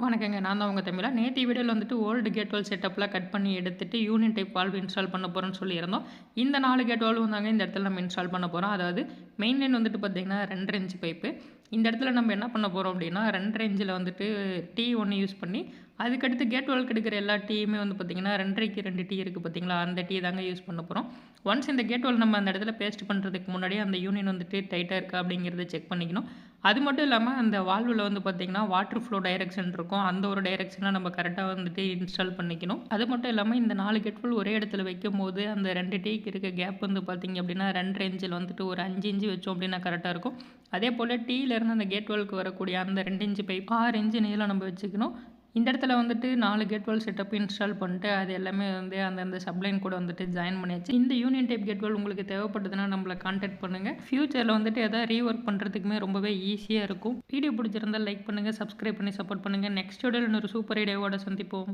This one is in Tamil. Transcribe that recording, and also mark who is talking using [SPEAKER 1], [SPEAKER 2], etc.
[SPEAKER 1] வணக்கங்க. நான் தான் உங்க தமிழா. நேத்தி வீடியோல வந்துட்டு ஓல்டு கேட் வால் செட்டப்லாம் கட் பண்ணி எடுத்துட்டு, யூனியன் டைப் வால்வு இன்ஸ்டால் பண்ண போறோம்ன்னு சொல்லியிருந்தோம். இந்த 4 கேட் வால்வும் தாங்க இந்த இடத்துல நம்ம இன்ஸ்டால் பண்ண போறோம். அதாவது மெயின் லைன் வந்துட்டு பார்த்தீங்கன்னா 2 1/2 இன்ச் பைப்பு. இந்த இடத்துல நம்ம என்ன பண்ண போறோம் அப்டின்னா, 2 1/2 இன்ச்ல வந்துட்டு டீ 1 யூஸ் பண்ணி, அதுக்கடுத்து கேட் வால்க்கு எடுக்கிற எல்லா டீயுமே வந்து பார்த்தீங்கன்னா, 2 1/2க்கு 2 டீ இருக்கு பார்த்தீங்களா, அந்த டீ தாங்க யூஸ் பண்ண போறோம். ஒன்ஸ் இந்த கேட் வால் நம்ம அந்த இடத்துல பேஸ்ட் பண்றதுக்கு முன்னாடியே அந்த யூனியன் வந்துட்டு டைட்டா இருக்கா அப்படிங்கிறத செக் பண்ணிக்கணும். அது மட்டும் இல்லாம, அந்த வால்வுல வந்து பார்த்தீங்கன்னா, வாட்டர் ஃப்ளோ டைரக்ஷன் இருக்கும். அந்த ஒரு டைரக்ஷன நம்ம கரெக்ட்டா வந்துட்டு இன்ஸ்டால் பண்ணிக்கணும். அது மட்டும் இல்லாம, இந்த 4 கேட் வால்வ் ஒரே இடத்துல வைக்கும்போது, அந்த 2 டீக்கு இருக்க கேப் வந்து பார்த்தீங்க அப்படின்னா, 2 1/2 இன்ச்சில வந்துட்டு ஒரு 5 இன்ச் வச்சோம் அப்படின்னா கரெக்ட்டா இருக்கும். அதேபோல டீலேருந்து அந்த கேட் வால்வுக்கு வரக்கூடிய அந்த 2 இன்ச் பைப் 6 இன்ச் நீளம் நம்ம வச்சுக்கணும். இந்த இடத்துல வந்துட்டு 4 கேட் வால் செட்டப் இன்ஸ்டால் பண்ணிட்டு, அது எல்லாமே வந்து அந்தந்த சப்ளைன் கூட வந்துட்டு ஜாயின் பண்ணியாச்சு. இந்த யூனியன் டைப் கேட் வால் உங்களுக்கு தேவைப்பட்டதுன்னா நம்மள கான்டாக்ட் பண்ணுங்க. ஃபியூச்சர்ல வந்துட்டு எதாவது ரீவொர்க் பண்ணுறதுக்குமே ரொம்பவே ஈஸியா இருக்கும். வீடியோ பிடிச்சிருந்தா லைக் பண்ணுங்க, சப்ஸ்கிரைப் பண்ணி சப்போர்ட் பண்ணுங்க. நெக்ஸ்ட் வீடியோல இன்னொரு சூப்பர் ஐடியாவோட சந்திப்போம்.